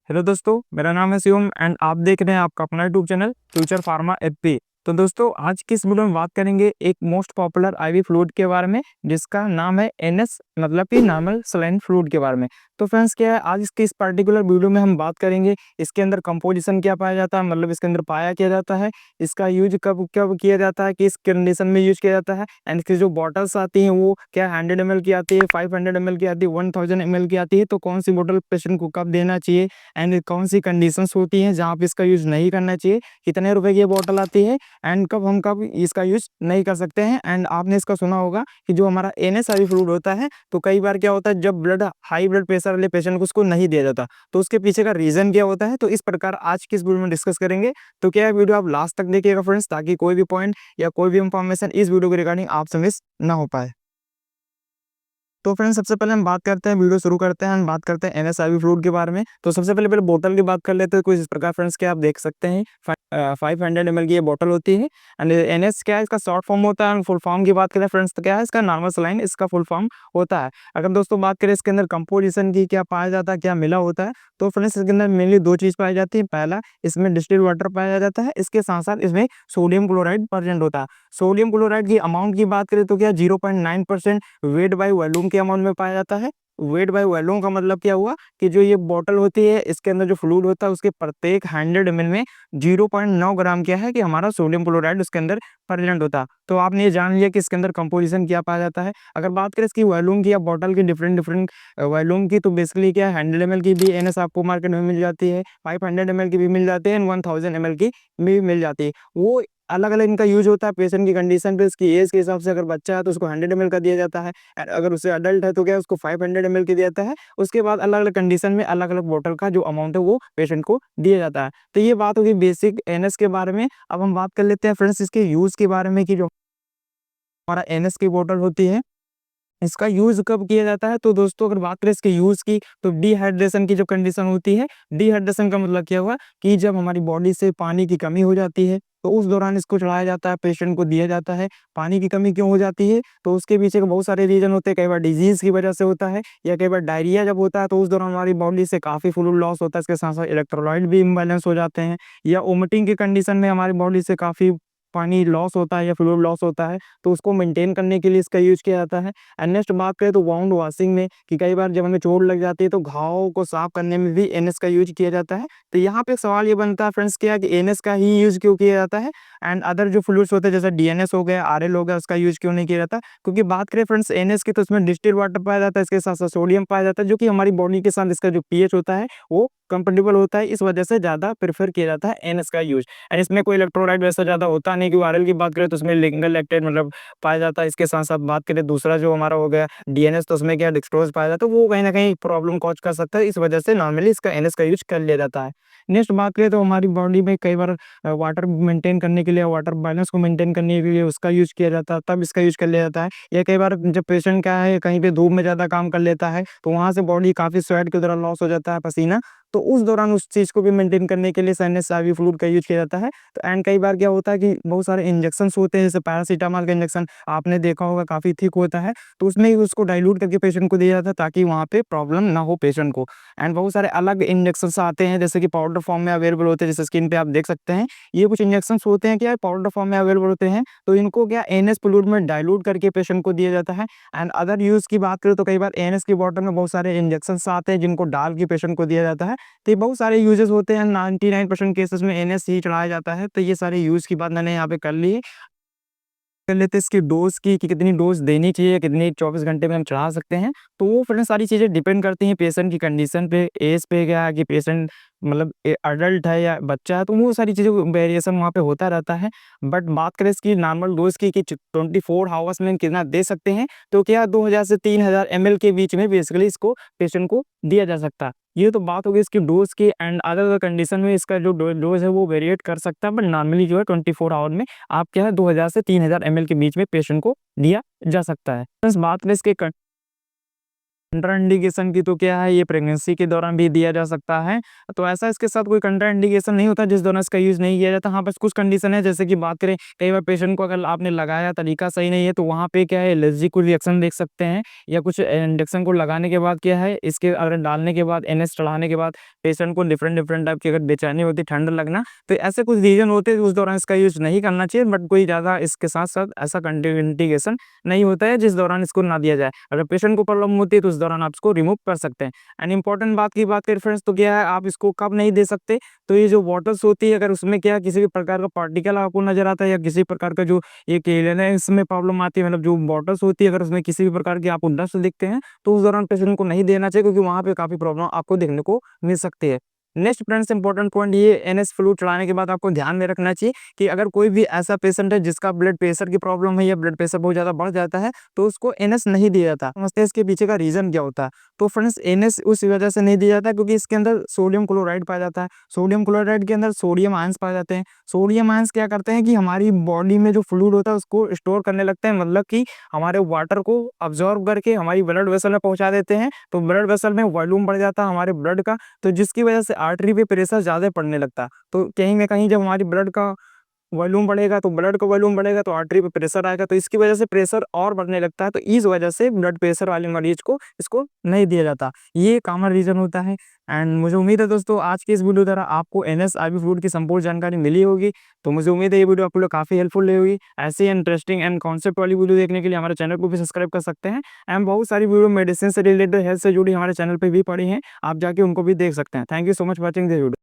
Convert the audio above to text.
Hello दोस्तों, मेरा नाम है शिवम एंड आप देख रहे हैं आपका अपना YouTube channel future pharma FP. तो दोस्तों, आज की इस वीडियो में बात करेंगे एक मोस्ट पॉपुलर आईवी फ्लूइड के बारे में, जिसका नाम है एनएस, मतलब कि नॉर्मल सलाइन फ्लूइड के बारे में। तो फ्रेंड्स, क्या है, आज इसके इस पर्टिकुलर वीडियो में हम बात करेंगे इसके अंदर कंपोजिशन क्या पाया जाता है, मतलब इसके अंदर पाया किया जाता है, इसका यूज कब कब किया जाता है, किस कंडीशन में यूज किया जाता है, एंड इसकी जो बॉटल्स आती हैं वो क्या 100 ml की आती है, 500 ml की आती है, 1000 ml की आती है। तो कौन सी बोतल पेशेंट को कब देना चाहिए एंड कौन सी कंडीशंस होती हैं जहाँ पे इसका यूज़ नहीं करना चाहिए, कितने रुपए की ये बॉटल आती है एंड कब इसका यूज़ नहीं कर सकते हैं। एंड आपने इसका सुना होगा कि जो हमारा एनएसआईवी फ्लूइड होता है, तो कई बार क्या होता है, जब हाई ब्लड प्रेशर वाले पेशेंट को उसको नहीं दिया जाता, तो उसके पीछे का रीज़न क्या होता है। तो इस प्रकार आज की इस वीडियो में डिस्कस करेंगे। तो क्या वीडियो आप लास्ट तक देखिएगा फ्रेंड्स, ताकि कोई भी पॉइंट या कोई भी इंफॉर्मेशन इस वीडियो के रिगार्डिंग आपसे मिस ना हो पाए। तो फ्रेंड्स, सबसे पहले हम बात करते हैं, वीडियो शुरू करते हैं, हम बात करते हैं एनएसआईवी फ्लूइड के बारे में। तो सबसे पहले बोतल की बात कर लेते हैं। कुछ इस प्रकार फ्रेंड्स, क्या आप देख सकते हैं 500 ml की ये बोतल होती है। एंड एनएस क्या है, इसका शॉर्ट फॉर्म होता है। फुल फॉर्म की बात करें फ्रेंड्स, तो क्या है, इसका नॉर्मल सलाइन इसका फुल फॉर्म होता है। अगर दोस्तों बात करें इसके अंदर कंपोजिशन की, क्या पाया जाता है, क्या मिला होता है, तो फ्रेंड्स इसके अंदर मेनली दो चीज़ पाई जाती है। पहला, इसमें डिस्टिल्ड वाटर पाया जाता है, इसके साथ साथ इसमें सोडियम क्लोराइड प्रेजेंट होता है। सोडियम क्लोराइड की अमाउंट की बात करें तो क्या 0.9% वेट बाय वॉल्यूम के अमाउंट में पाया जाता है। वेट बाय वॉल्यूम का मतलब क्या हुआ कि जो ये बॉटल होती है, इसके अंदर जो फ्लूइड होता है, उसके प्रत्येक 100 ml में 0.9 ग्राम क्या है कि हमारा सोडियम क्लोराइड उसके अंदर प्रेजेंट होता है। तो आपने ये जान लिया कि इसके अंदर कंपोजिशन क्या पाया जाता है। अगर बात करें इसकी वॉल्यूम की या बॉटल की डिफरेंट डिफरेंट वॉल्यूम की, तो बेसिकली क्या है, 100 ml की भी एनएस आपको मार्केट में मिल जाती है, 500 ml की भी मिल जाती है, एंड 1000 ml की भी मिल जाती है। वो अलग अलग इनका यूज होता है पेशेंट की कंडीशन पे, उसकी एज के हिसाब से। अगर बच्चा है तो उसको 100 ml का दिया जाता है, और अगर उससे अडल्ट है तो क्या उसको 500 ml की दिया जाता है। उसके बाद अलग अलग कंडीशन में अलग अलग बोतल का जो अमाउंट है वो पेशेंट को दिया जाता है। तो ये बात होगी बेसिक एनएस के बारे में। अब हम बात कर लेते हैं फ्रेंड्स इसके यूज के बारे में, कि जो हमारा एनएस की बोतल होती है, इसका यूज़ कब किया जाता है। तो दोस्तों, अगर बात करें इसके यूज़ की, तो डिहाइड्रेशन की जो कंडीशन होती है, डिहाइड्रेशन का मतलब क्या हुआ कि जब हमारी बॉडी से पानी की कमी हो जाती है, तो उस दौरान इसको चढ़ाया जाता है, पेशेंट को दिया जाता है। पानी की कमी क्यों हो जाती है, तो उसके पीछे के बहुत सारे रीज़न होते हैं। कई बार डिजीज़ की वजह से होता है, या कई बार डायरिया जब होता है, तो उस दौरान हमारी बॉडी से काफ़ी फ्लूइड लॉस होता है। इसके साथ साथ इलेक्ट्रोलाइट भी इम्बैलेंस हो जाते हैं, या वोमिटिंग की कंडीशन में हमारी बॉडी से काफ़ी पानी लॉस होता है या फ्लूइड लॉस होता है, तो उसको मेंटेन करने के लिए इसका यूज़ किया जाता है। एंड नेक्स्ट बात करें तो वाउंड वॉशिंग में, कि कई बार जब हमें चोट लग जाती है, तो घाव को साफ करने में भी एनएस का यूज किया जाता है। तो यहाँ पे एक सवाल ये बनता है फ्रेंड्स, क्या कि एनएस का ही यूज क्यों किया जाता है, एंड अदर जो फ्लूइड्स होते हैं जैसे डीएनएस हो गया, आरएल हो गया, उसका यूज क्यों नहीं किया जाता। क्योंकि बात करें फ्रेंड्स एनएस की, तो उसमें डिस्टिल्ड वाटर पाया जाता है, इसके साथ साथ सोडियम पाया जाता है, जो कि हमारी बॉडी के साथ इसका जो पीएच होता है वो कंपेटेबल होता है। इस वजह से ज़्यादा प्रेफर किया जाता है एनएस का यूज। एंड इसमें कोई इलेक्ट्रोलाइट वैसा ज़्यादा होता नहीं, कि आरएल की बात करें तो उसमें लिंगल लैक्टेट मतलब पाया जाता है। इसके साथ साथ बात करें दूसरा जो हमारा हो गया डीएनएस, तो उसमें क्या डेक्सट्रोज पाया जाता है, तो वो कहीं न कहीं प्रॉब्लम कॉज़ कर सकता है। इस वजह से नॉर्मली इसका एनएस का यूज़ कर लिया जाता है। नेक्स्ट बात करें तो हमारी बॉडी में कई बार वाटर मेंटेन करने के लिए, वाटर बैलेंस को मेंटेन करने के लिए उसका यूज़ किया जाता है, तब इसका यूज़ कर लिया जाता है। या कई बार जब पेशेंट क्या है, कहीं पे धूप में ज़्यादा काम कर लेता है, तो वहाँ से बॉडी काफ़ी स्वेट की तरह लॉस हो जाता है, पसीना, तो उस दौरान उस चीज़ को भी मेंटेन करने के लिए एनएसआईवी फ्लूइड का यूज़ किया जाता है। तो एंड कई बार क्या होता है कि बहुत सारे इंजेक्शंस होते हैं, जैसे पैरासिटामॉल का इंजेक्शन आपने देखा होगा, काफ़ी थिक होता है, तो उसमें ही उसको डाइल्यूट करके पेशेंट को दिया जाता है, ताकि वहाँ पे प्रॉब्लम ना हो पेशेंट को। एंड बहुत सारे अलग इंजेक्शंस आते हैं, जैसे कि पाउडर फॉर्म में अवेलेबल होते हैं, जैसे स्किन पे आप देख सकते हैं। ये कुछ इंजेक्शंस होते हैं, क्या पाउडर फॉर्म में अवेलेबल होते हैं, तो इनको क्या एनएस फ्लूइड में डाइल्यूट करके पेशेंट को दिया जाता है। एंड अदर यूज़ की बात करें तो कई बार एनएस की बॉटल में बहुत सारे इंजेक्शंस आते हैं, जिनको डाल के पेशेंट को दिया जाता है। तो ये बहुत सारे यूजेस होते हैं, 99% केसेस में एनएस ही चढ़ाया जाता है। तो ये सारे यूज़ की बात मैंने यहाँ पे कर ली है। कर लेते हैं इसकी डोज़ की, कि कितनी डोज़ देनी चाहिए, कितनी 24 घंटे में हम चढ़ा सकते हैं। तो वो फिर सारी चीज़ें डिपेंड करती हैं पेशेंट की कंडीशन पे, एज पे, क्या है कि पेशेंट मतलब अडल्ट है या बच्चा है, तो वो सारी चीज़ें वेरिएशन वहाँ पे होता रहता है। बट बात करें इसकी नॉर्मल डोज़ की, कि 24 हावर्स में हम कितना दे सकते हैं, तो क्या 2000 से 3000 ml के बीच में बेसिकली इसको पेशेंट को दिया जा सकता है। ये तो बात हो गई इसकी डोज़ की। एंड अदर कंडीशन में इसका जो डोज़ है वो वेरिएट कर सकता है, बट नॉर्मली जो है 24 आवर में आप क्या है 2000 से 3000 ml के बीच में पेशेंट को दिया जा सकता है। बस बात करें इसके कंट्राइंडिकेशन की तो क्या है, ये प्रेगनेंसी के दौरान भी दिया जा सकता है। तो ऐसा इसके साथ कोई कंट्राइंडिकेशन नहीं होता जिस दौरान इसका यूज़ नहीं किया जाता। हाँ, बस कुछ कंडीशन है, जैसे कि बात करें, कई बार पेशेंट को अगर आपने लगाया तरीका सही नहीं है तो वहाँ पे क्या है, एलर्जी को रिएक्शन देख सकते हैं, या कुछ इंजेक्शन को लगाने के बाद क्या है, इसके अगर डालने के बाद एनएस चढ़ाने के बाद पेशेंट को डिफरेंट डिफरेंट टाइप की अगर बेचैनी होती, ठंड लगना, तो ऐसे कुछ रीजन होते हैं उस दौरान इसका यूज़ नहीं करना चाहिए। बट कोई ज़्यादा इसके साथ साथ ऐसा कंट्राइंडिकेशन नहीं होता है जिस दौरान इसको ना दिया जाए। अगर पेशेंट को प्रॉब्लम होती है तो उस दौरान आप इसको रिमूव कर सकते हैं। एंड इंपॉर्टेंट बात की बात करें फ्रेंड्स, तो क्या है, आप इसको कब नहीं दे सकते, तो ये जो बॉटल्स होती है, अगर उसमें क्या किसी भी प्रकार का पार्टिकल आपको नजर आता है, या किसी प्रकार का जो ये क्लीयरेंस में प्रॉब्लम आती है, मतलब जो बॉटल्स होती है अगर उसमें किसी भी प्रकार की आपको डस्ट दिखते हैं, तो उस दौरान पेशेंट को नहीं देना चाहिए, क्योंकि वहाँ पे काफ़ी प्रॉब्लम आपको देखने को मिल सकती है। नेक्स्ट फ्रेंड्स इंपॉर्टेंट पॉइंट, ये एनएस फ्लूइड चढ़ाने के बाद आपको ध्यान में रखना चाहिए कि अगर कोई भी ऐसा पेशेंट है जिसका ब्लड प्रेशर की प्रॉब्लम है, या ब्लड प्रेशर बहुत ज़्यादा बढ़ जाता है, तो उसको एनएस नहीं दिया जाता। समझते हैं इसके पीछे का रीज़न क्या होता है। तो फ्रेंड्स, एनएस उस वजह से नहीं दिया जाता क्योंकि इसके अंदर सोडियम क्लोराइड पाया जाता है। सोडियम क्लोराइड के अंदर सोडियम आयंस पाए जाते हैं। सोडियम आयंस क्या करते हैं कि हमारी बॉडी में जो फ्लूइड होता है उसको स्टोर करने लगते हैं, मतलब कि हमारे वाटर को अब्जॉर्ब करके हमारी ब्लड वेसल में पहुंचा देते हैं। तो ब्लड वेसल में वॉल्यूम बढ़ जाता है हमारे ब्लड का, तो जिसकी वजह से आर्टरी पे प्रेशर ज़्यादा पड़ने लगता है। तो कहीं न कहीं जब हमारी ब्लड का वॉल्यूम बढ़ेगा, तो ब्लड का वॉल्यूम बढ़ेगा तो आर्टरी पे प्रेशर आएगा, तो इसकी वजह से प्रेशर और बढ़ने लगता है। तो इस वजह से ब्लड प्रेशर वाले मरीज को इसको नहीं दिया जाता। ये कॉमन रीज़न होता है। एंड मुझे उम्मीद है दोस्तों, आज की इस वीडियो द्वारा आपको एनएस आईवी फ्लूइड की संपूर्ण जानकारी मिली होगी। तो मुझे उम्मीद है ये वीडियो आपको काफ़ी हेल्पफुल रही होगी। ऐसी इंटरेस्टिंग एंड कॉन्सेप्ट वाली वीडियो देखने के लिए हमारे चैनल को भी सब्सक्राइब कर सकते हैं। एंड बहुत सारी वीडियो मेडिसिन से रिलेटेड, हेल्थ से जुड़ी हमारे चैनल पर भी पड़ी हैं, आप जाके उनको भी देख सकते हैं। Thank you so much watching this video.